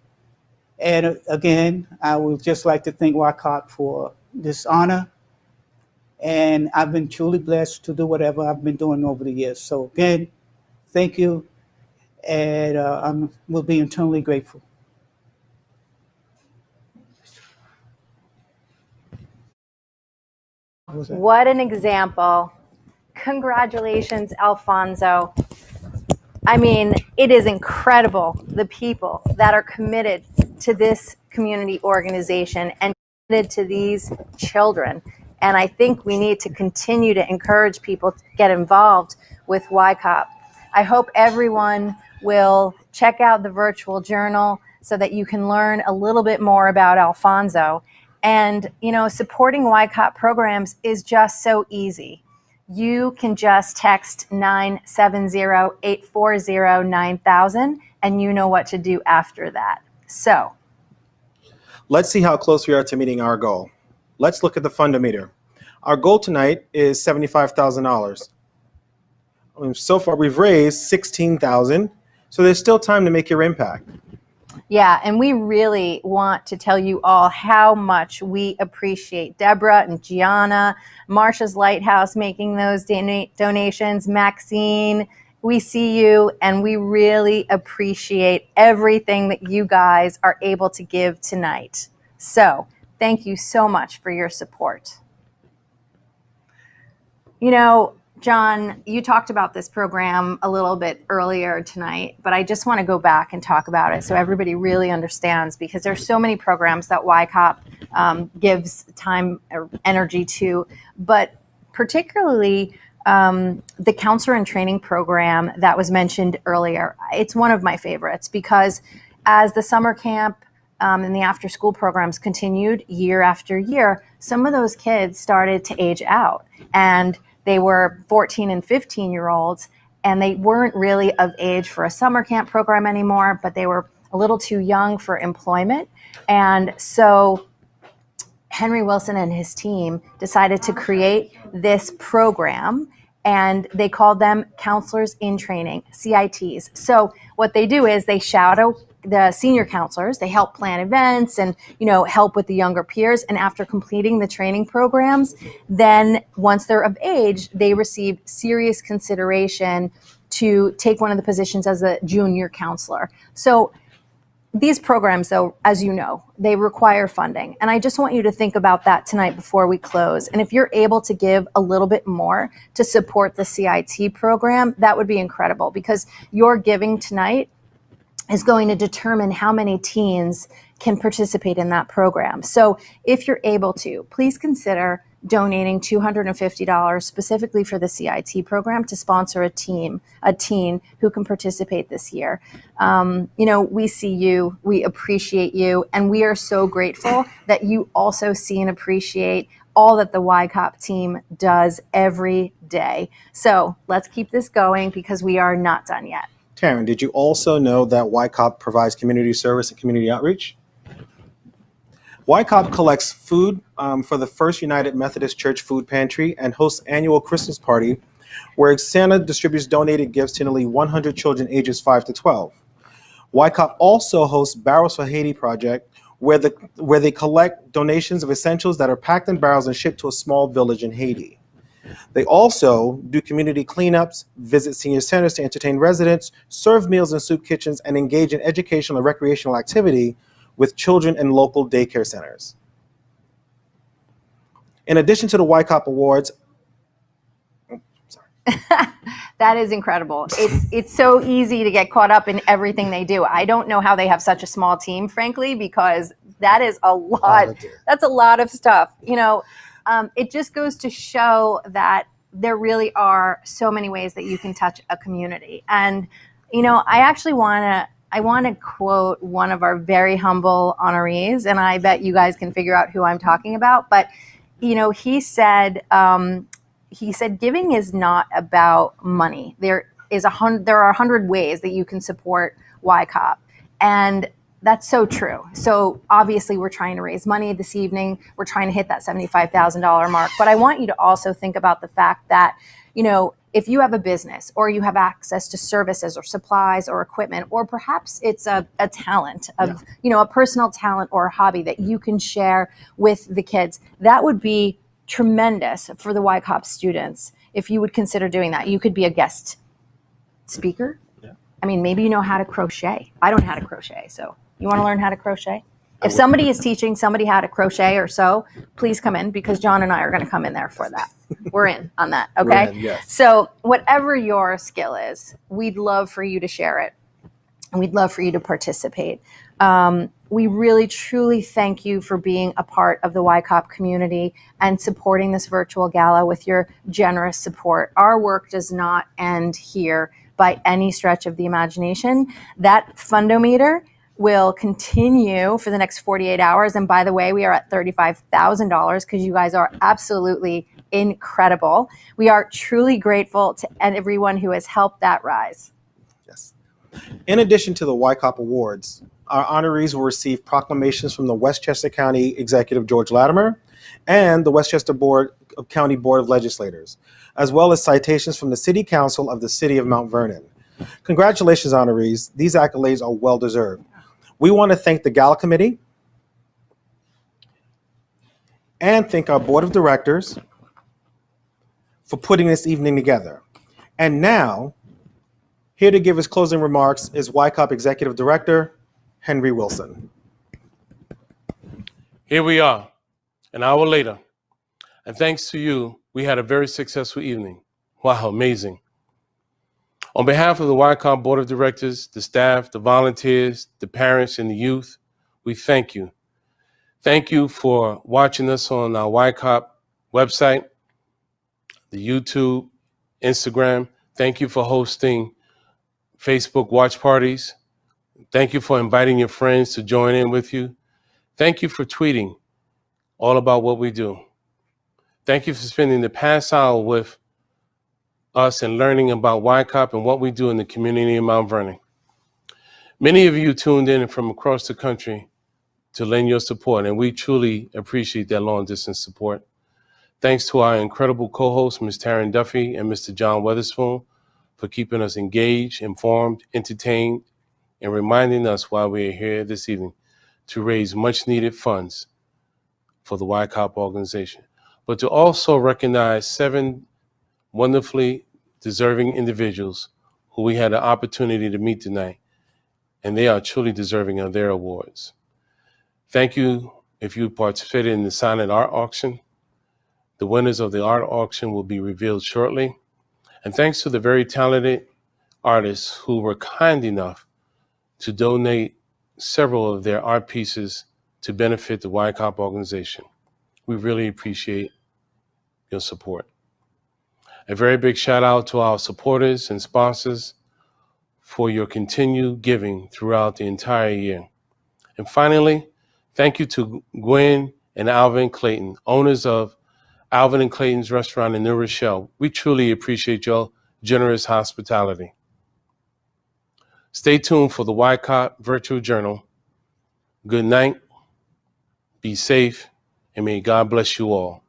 And again, I would just like to thank YCOP for this honor. And I've been truly blessed to do whatever I've been doing over the years. So again, thank you. And I will be eternally grateful.
What an example. Congratulations, Alfonso. I mean, it is incredible, the people that are committed to this community organization and committed to these children. And I think we need to continue to encourage people to get involved with YCOP. I hope everyone will check out the virtual journal so that you can learn a little bit more about Alfonso. And, you know, supporting YCOP programs is just so easy. You can just text 970-840-9000 and you know what to do after that. So
let's see how close we are to meeting our goal. Let's look at the fundometer. Our goal tonight is $75,000. So far we've raised $16,000, so there's still time to make your impact.
yeah, and we really want to tell you all how much we appreciate Deborah and Gianna, Marsha's Lighthouse making those donations, Maxine, we see you, and we really appreciate everything that you guys are able to give tonight. So thank you so much for your support. You know, John, you talked about this program a little bit earlier tonight, but I just want to go back and talk about it so everybody really understands, because there's so many programs that YCOP gives time or energy to, but particularly the counselor and training program that was mentioned earlier. It's one of my favorites because as the summer camp and the after school programs continued year after year, some of those kids started to age out, and they were 14 and 15-year-olds, and they weren't really of age for a summer camp program anymore, but they were a little too young for employment. And so Henry Wilson and his team decided to create this program, and they called them Counselors in Training, CITs. So what they do is they shadow the senior counselors. They help plan events and, help with the younger peers. And after completing the training programs, then once they're of age, they receive serious consideration to take one of the positions as a junior counselor. So these programs, though, as you know, they require funding. And I just want you to think about that tonight before we close. And if you're able to give a little bit more to support the CIT program, that would be incredible, because your giving tonight is going to determine how many teens can participate in that program. So if you're able to, please consider donating $250 specifically for the CIT program to sponsor a teen who can participate this year. We see you, we appreciate you, and we are so grateful that you also see and appreciate all that the YCOP team does every day. So let's keep this going, because we are not done yet.
Taryn, did you also know that YCOP provides community service and community outreach? YCOP collects food for the First United Methodist Church Food Pantry and hosts annual Christmas party where Santa distributes donated gifts to nearly 100 children ages 5 to 12. YCOP also hosts Barrels for Haiti project where they collect donations of essentials that are packed in barrels and shipped to a small village in Haiti. They also do community cleanups, visit senior centers to entertain residents, serve meals in soup kitchens, and engage in educational and recreational activity with children in local daycare centers. In addition to the YCOP Awards,
that is incredible. It's so easy to get caught up in everything they do. I don't know how they have such a small team, frankly, because that is a lot. That's a lot of stuff. It just goes to show that there really are so many ways that you can touch a community. And, I actually want to quote one of our very humble honorees, and I bet you guys can figure out who I'm talking about. But, he said giving is not about money. There are 100 ways that you can support YCOP. And that's so true. So obviously we're trying to raise money this evening. We're trying to hit that $75,000 mark. But I want you to also think about the fact that, if you have a business or you have access to services or supplies or equipment, or perhaps it's a talent of, a personal talent or a hobby that you can share with the kids, that would be tremendous for the YCOP students if you would consider doing that. You could be a guest speaker. I mean, maybe you know how to crochet. I don't know how to crochet, so you want to learn how to crochet? If somebody is teaching somebody how to crochet or sew, please come in, because John and I are going to come in there for that. We're in on that, okay?
We're in, yes.
So whatever your skill is, we'd love for you to share it, and we'd love for you to participate. We really, truly thank you for being a part of the YCOP community and supporting this virtual gala with your generous support. Our work does not end here by any stretch of the imagination. That fundometer will continue for the next 48 hours. And by the way, we are at $35,000 because you guys are absolutely incredible. We are truly grateful to everyone who has helped that rise.
Yes. In addition to the YCOP Awards, our honorees will receive proclamations from the Westchester County Executive George Latimer and the Westchester County Board of Legislators, as well as citations from the City Council of the City of Mount Vernon. Congratulations, honorees. These accolades are well-deserved. We want to thank the Gala Committee and thank our Board of Directors for putting this evening together. And now, here to give his closing remarks is YCOP Executive Director, Henry Wilson.
Here we are, an hour later, and thanks to you, we had a very successful evening. Wow, amazing. On behalf of the YCOP Board of Directors, the staff, the volunteers, the parents, and the youth, we thank you. Thank you for watching us on our YCOP website. the YouTube, Instagram. Thank you for hosting Facebook watch parties. Thank you for inviting your friends to join in with you. Thank you for tweeting all about what we do. Thank you for spending the past hour with us and learning about YCOP and what we do in the community of Mount Vernon. Many of you tuned in from across the country to lend your support, and we truly appreciate that long-distance support. Thanks to our incredible co-hosts, Ms. Taryn Duffy and Mr. John Weatherspoon, for keeping us engaged, informed, entertained, and reminding us why we are here this evening to raise much-needed funds for the YCOP organization, but to also recognize 7 wonderfully deserving individuals who we had the opportunity to meet tonight, and they are truly deserving of their awards. Thank you if you participated in the silent art auction. The winners of the art auction will be revealed shortly. And thanks to the very talented artists who were kind enough to donate several of their art pieces to benefit the YCOP organization. We really appreciate your support. A very big shout out to our supporters and sponsors for your continued giving throughout the entire year. And finally, thank you to Gwen and Alvin Clayton, owners of Alvin and Clayton's restaurant in New Rochelle. We truly appreciate your generous hospitality. Stay tuned for the YCOP Virtual Journal. Good night, be safe, and may God bless you all.